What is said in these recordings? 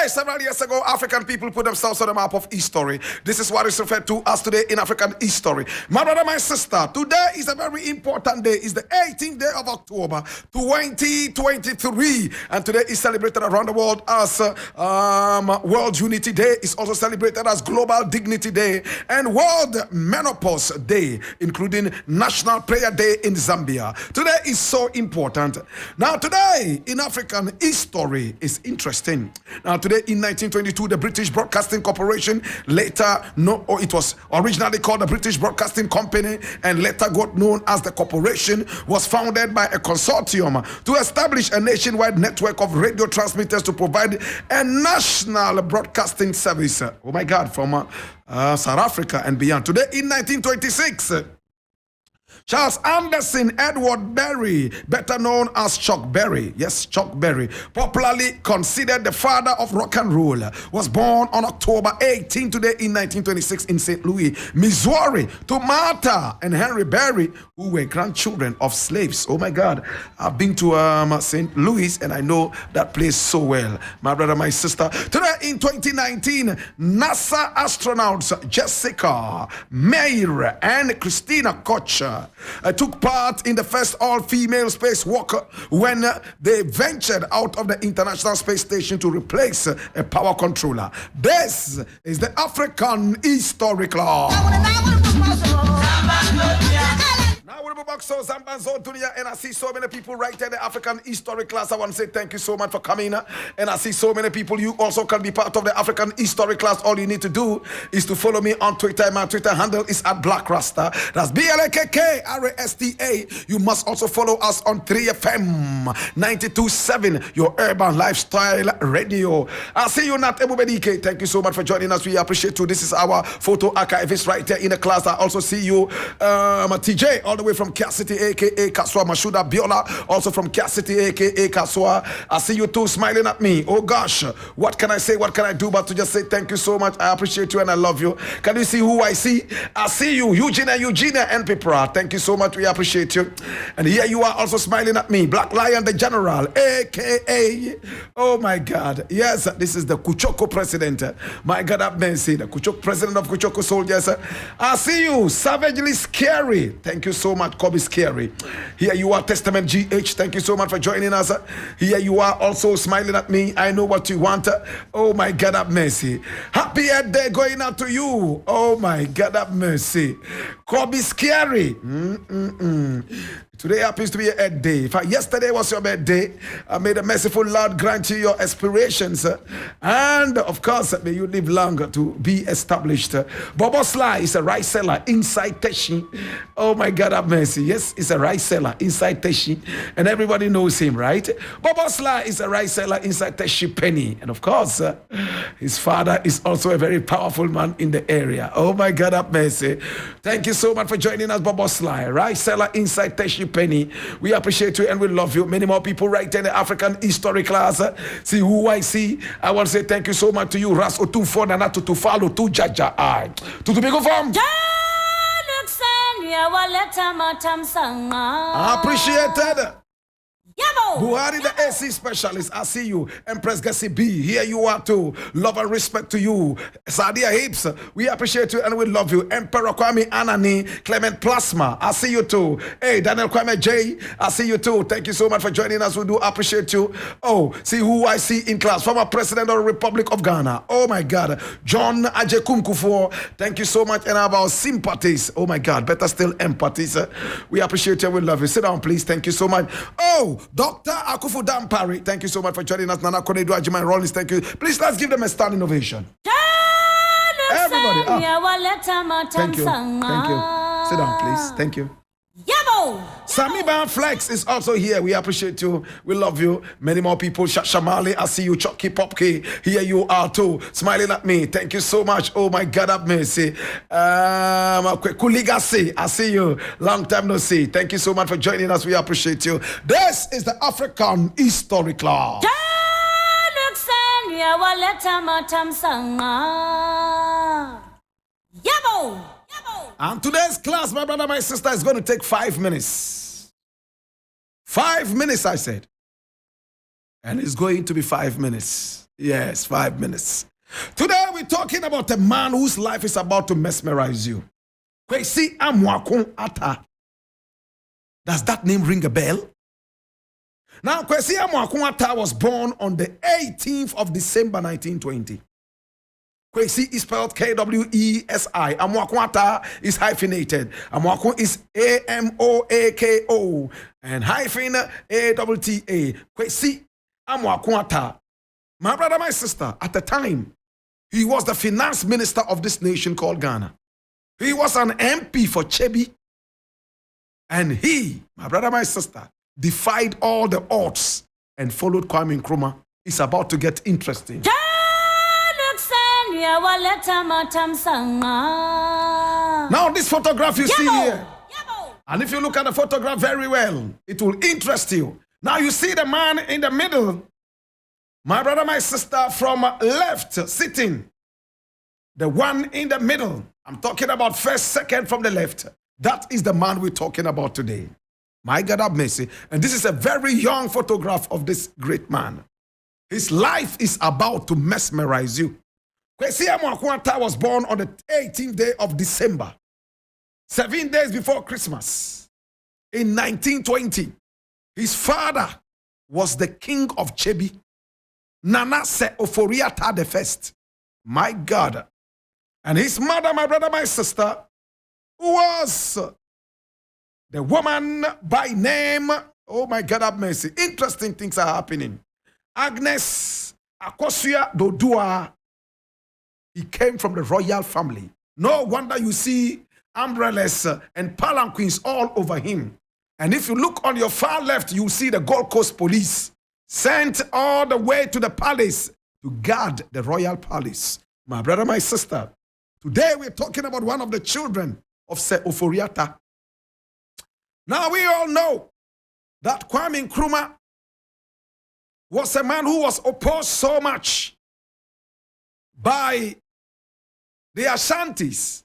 Today, several years ago, African people put themselves on the map of history. This is what is referred to as today in African history. My brother, my sister, today is a very important day. It's the 18th day of October, 2023. And today is celebrated around the world as World Unity Day. It's also celebrated as Global Dignity Day and World Menopause Day, including National Prayer Day in Zambia. Today is so important. Now, today in African history is interesting. Now, today in 1922, the British Broadcasting Corporation, it was originally called the British Broadcasting Company and later got known as the corporation, was founded by a consortium to establish a nationwide network of radio transmitters to provide a national broadcasting service. Oh my God, from South Africa and beyond. Today in 1926, Charles Anderson Edward Berry, better known as Chuck Berry, yes, Chuck Berry, popularly considered the father of rock and roll, was born on October 18 today in 1926 in St. Louis, Missouri, to Martha and Henry Berry, who were grandchildren of slaves. Oh my God, I've been to St. Louis and I know that place so well. My brother, my sister. Today in 2019, NASA astronauts Jessica Meir and Christina Koch took part in the first all-female spacewalk when they ventured out of the International Space Station to replace a power controller. This is the African History Club. Now we're back so Zambanzo Dunia, and I see so many people right there in the African History class. I want to say thank you so much for coming. And I see so many people. You also can be part of the African History class. All you need to do is to follow me on Twitter. My Twitter handle is @Blakk Rasta. That's BLAKKRASTA. You must also follow us on 3FM 92.7, your urban lifestyle radio. I see you, Nat Ebubedike. Thank you so much for joining us. We appreciate you. This is our photo archivist right there in the class. I also see you, TJ, all the way from Kia City, aka Kaswa Mashuda Biola, also from Kia City, aka Kaswa. I see you too smiling at me. Oh gosh, what can I say? What can I do but to just say thank you so much? I appreciate you and I love you. Can you see who I see? I see you, Eugenia and Pipra. Thank you so much. We appreciate you. And here you are also smiling at me, Black Lion the General, aka, oh my God, yes, this is the Kuchoko president. My God, have mercy, the Kuchoko president of Kuchoko soldiers. I see you, Savagely Scary. Thank you so much, Kobe Scary. Here you are, Testament GH. Thank you so much for joining us. Here you are also smiling at me. I know what you want. Oh my God, have mercy. Happy birthday going out to you. Oh my God, have mercy. Kobe Scary. Today happens to be a day. In fact, yesterday was your birthday. I made a merciful Lord grant you your aspirations. And of course, may you live longer to be established. Bobo Sly is a rice seller inside Teshi. Oh my God, have mercy. Yes, he's a rice seller inside Teshi. And everybody knows him, right? Bobo Sly is a rice seller inside Teshi Penny. And of course, his father is also a very powerful man in the area. Oh my God, have mercy. Thank you so much for joining us, Bobo Sly. Rice seller inside Teshi Penny. We appreciate you and we love you. Many more people right in the African History class. See who I see. I want to say thank you so much to you. Ras Otufo Nana to follow to Jaja I. To the big farm. Appreciated. Buhari, the AC specialist, I see you. Empress Gassi B, here you are too. Love and respect to you. Sadia Hips, we appreciate you and we love you. Emperor Kwame Anani, Clement Plasma, I see you too. Hey, Daniel Kwame J, I see you too. Thank you so much for joining us. We do appreciate you. Oh, see who I see in class. Former President of the Republic of Ghana. Oh my God. John Ajekumkufo, thank you so much and our sympathies. Oh my God, better still empathies. We appreciate you and we love you. Sit down, please. Thank you so much. Oh, Dr. Akufu Dampari, thank you so much for joining us. Nana Konedu Ajimai Rollins, thank you. Please, let's give them a standing ovation. Everybody. Thank you. Thank you. Sit down, please. Thank you. Sami Ban Flex is also here. We appreciate you. We love you. Many more people. Shamali, I see you. Chucky Popke, here you are too. Smiling at me. Thank you so much. Oh my God, have mercy. Kuligasi, I see you. Long time no see. Thank you so much for joining us. We appreciate you. This is the African History Club. And today's class, my brother, my sister, is going to take 5 minutes. 5 minutes, I said. And it's going to be 5 minutes. Yes, 5 minutes. Today we're talking about a man whose life is about to mesmerize you. Kwesi Amwakun Ata. Does that name ring a bell? Now, Kwesi Amwakun Ata was born on the 18th of December 1920. Kwesi is spelled Kwesi. Amwakun Ata is hyphenated. Amwakun is Amoako and hyphen Atta. Kwesi Amwakun Ata. My brother, my sister, at the time, he was the finance minister of this nation called Ghana. He was an MP for Chebi. And he, my brother, my sister, defied all the odds and followed Kwame Nkrumah. It's about to get interesting. Now this photograph you see here, and if you look at the photograph very well, it will interest you. Now you see the man in the middle, my brother, my sister, from left sitting. The one in the middle, I'm talking about first, second from the left. That is the man we're talking about today. My God have mercy. And this is a very young photograph of this great man. His life is about to mesmerize you. Kwesi Amwakun Ata was born on the 18th day of December, 7 days before Christmas, in 1920. His father was the king of Chebi, Nana Se Oforiata the First. My God. And his mother, my brother, my sister, was the woman by name, oh my God have mercy, interesting things are happening. Agnes Akosua Dodua. He came from the royal family. No wonder you see umbrellas and palanquins all over him. And if you look on your far left, you'll see the Gold Coast police sent all the way to the palace to guard the royal palace. My brother, my sister, today we're talking about one of the children of Se Oforiata. Now we all know that Kwame Nkrumah was a man who was opposed so much by the Ashantis.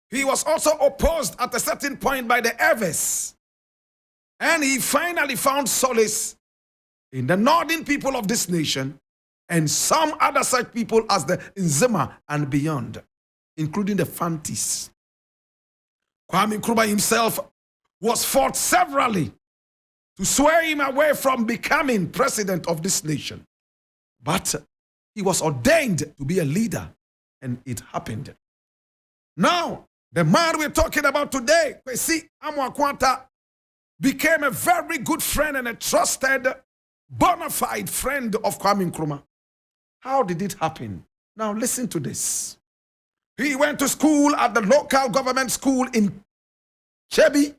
He was also opposed at a certain point by the Evers. And he finally found solace in the northern people of this nation and some other such people as the Nzema and beyond, including the Fantis. Kwame Nkrumah himself was fought severally to swear him away from becoming president of this nation. But he was ordained to be a leader, and it happened. Now, the man we're talking about today, Kwesi Amwakun Ata, became a very good friend and a trusted, bona fide friend of Kwame Nkrumah. How did it happen? Now listen to this. He went to school at the local government school in Chebi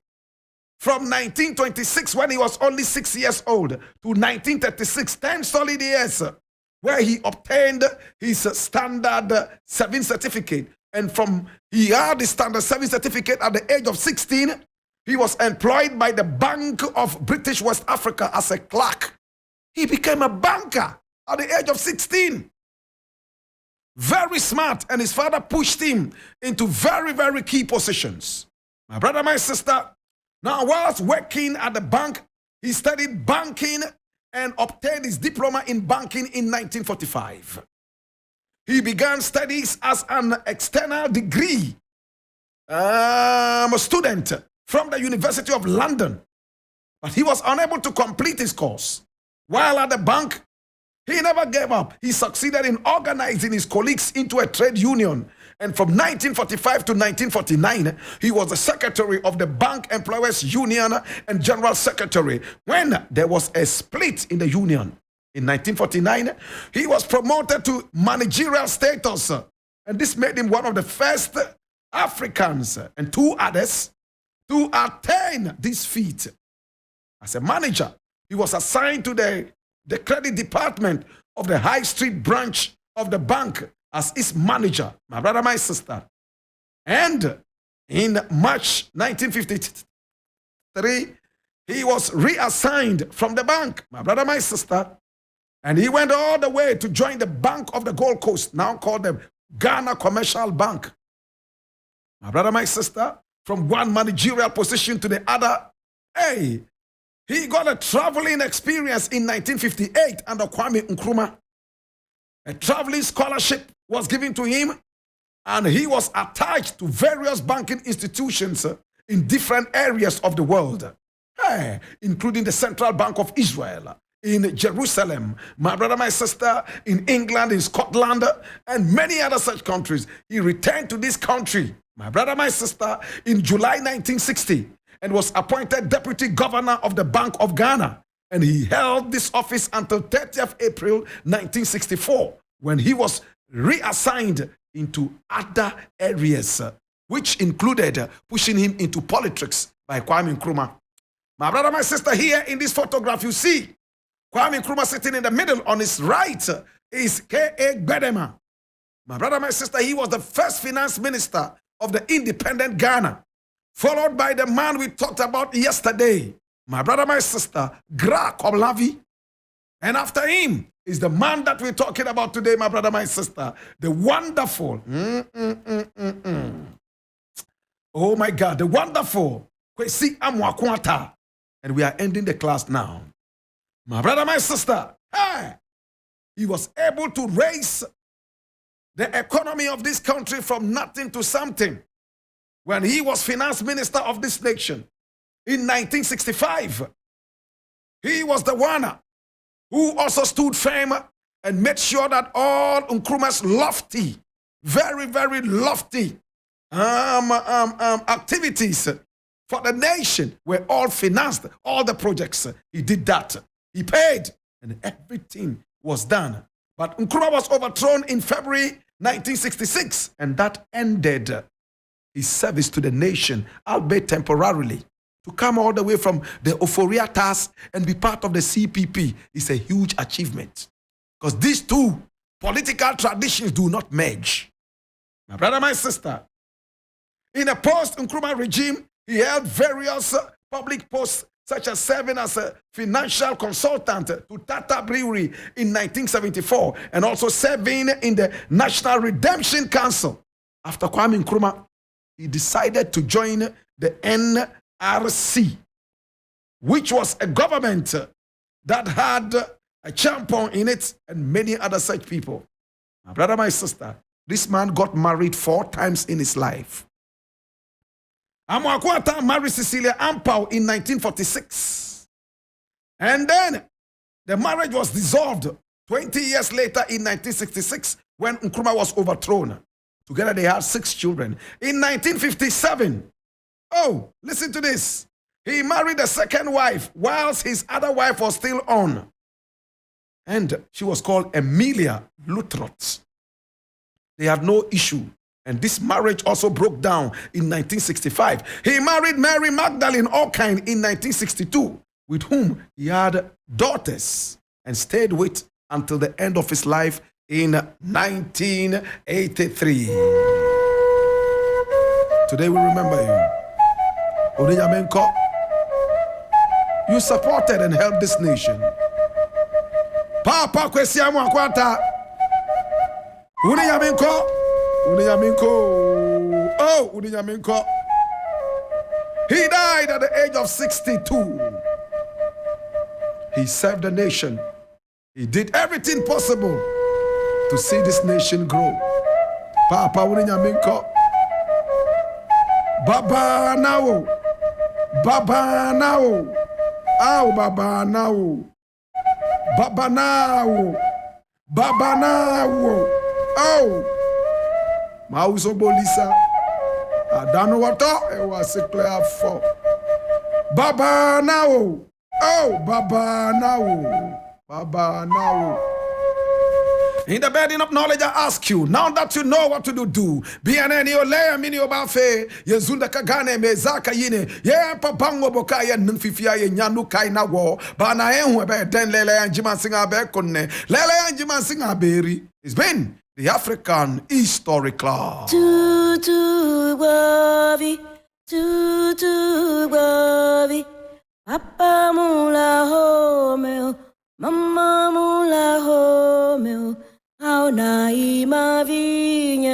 from 1926, when he was only 6 years old, to 1936, 10 solid years, where he obtained his standard 7 certificate. And he had the standard 7 certificate at the age of 16. He was employed by the Bank of British West Africa as a clerk. He became a banker at the age of 16. Very smart, and his father pushed him into very, very key positions. My brother, my sister, now whilst working at the bank, he studied banking and obtained his diploma in banking in 1945. He began studies as an external degree student from the University of London, but he was unable to complete his course. While at the bank, he never gave up. He succeeded in organizing his colleagues into a trade union. And from 1945 to 1949, he was the secretary of the Bank Employers Union and general secretary. When there was a split in the union in 1949, he was promoted to managerial status. And this made him one of the first Africans and 2 others to attain this feat. As a manager, he was assigned to the credit department of the High Street branch of the bank as its manager, my brother, my sister. And in March 1953, he was reassigned from the bank, my brother, my sister. And he went all the way to join the Bank of the Gold Coast, now called the Ghana Commercial Bank. My brother, my sister, from one managerial position to the other, hey, He got a traveling experience in 1958 under Kwame Nkrumah. A traveling scholarship was given to him, and he was attached to various banking institutions in different areas of the world, including the Central Bank of Israel, in Jerusalem, my brother, my sister, in England, in Scotland, and many other such countries. He returned to this country, my brother, my sister, in July 1960, and was appointed Deputy Governor of the Bank of Ghana. And he held this office until 30th April 1964, when he was reassigned into other areas, which included pushing him into politics by Kwame Nkrumah. My brother, my sister, here in this photograph, you see Kwame Nkrumah sitting in the middle. On his right is K.A. Gbedema. My brother, my sister, he was the first finance minister of the independent Ghana, followed by the man we talked about yesterday, my brother, my sister, Gra Koblavi. And after him is the man that we're talking about today, my brother, my sister, the wonderful, oh my God, the wonderful Kwesi Amwakwata. And we are ending the class now. My brother, my sister, he was able to raise the economy of this country from nothing to something when he was finance minister of this nation in 1965. He was the one who also stood firm and made sure that all Nkrumah's lofty, very, very lofty activities for the nation were all financed, all the projects. He did that. He paid, and everything was done. But Nkrumah was overthrown in February 1966, and that ended his service to the nation, albeit temporarily. To come all the way from the Euphoria task and be part of the CPP is a huge achievement, because these two political traditions do not merge. My brother, my sister, in a post-Nkrumah regime, he held various public posts, such as serving as a financial consultant to Tata Brewery in 1974, and also serving in the National Redemption Council. After Kwame Nkrumah, he decided to join the NRC, which was a government that had a champion in it and many other such people. My brother, my sister, this man got married 4 times in his life. Amwakwata married Cecilia Ampao in 1946. And then the marriage was dissolved 20 years later in 1966 when Nkrumah was overthrown. Together they had 6 children. In 1957, listen to this. He married a second wife whilst his other wife was still on. And she was called Emilia Lutrot. They had no issue. And this marriage also broke down in 1965. He married Mary Magdalene Orkine in 1962, with whom he had daughters and stayed with until the end of his life in 1983. Today we remember you. Onyamenko, you supported and helped this nation. Papa Kwesi Amwakwata, Onyamenko. Onyamenko. He died at the age of 62. He served the nation. He did everything possible to see this nation grow. Papa Onyamenko. Baba now. Baba now. Baba now. Baba now. Baba now. Mauso Bolisa. I don't know what it was a clear for. Baba now. Baba now. Baba now. In the burden of knowledge, I ask you, now that you know what to do, be an any olea mini obafe, Yazunda Kagane, Mezaka Yine, Papango Bokaya, Nunfifia, Yanu Kaina War, Bana Enwebe, then Lele and Jimansinga Bekone, Lele and Jimansinga Berry. It's been the African History Club. Tutu Wavi, Papa Mula Homeo, Mama Mula Homeo, how na imavi.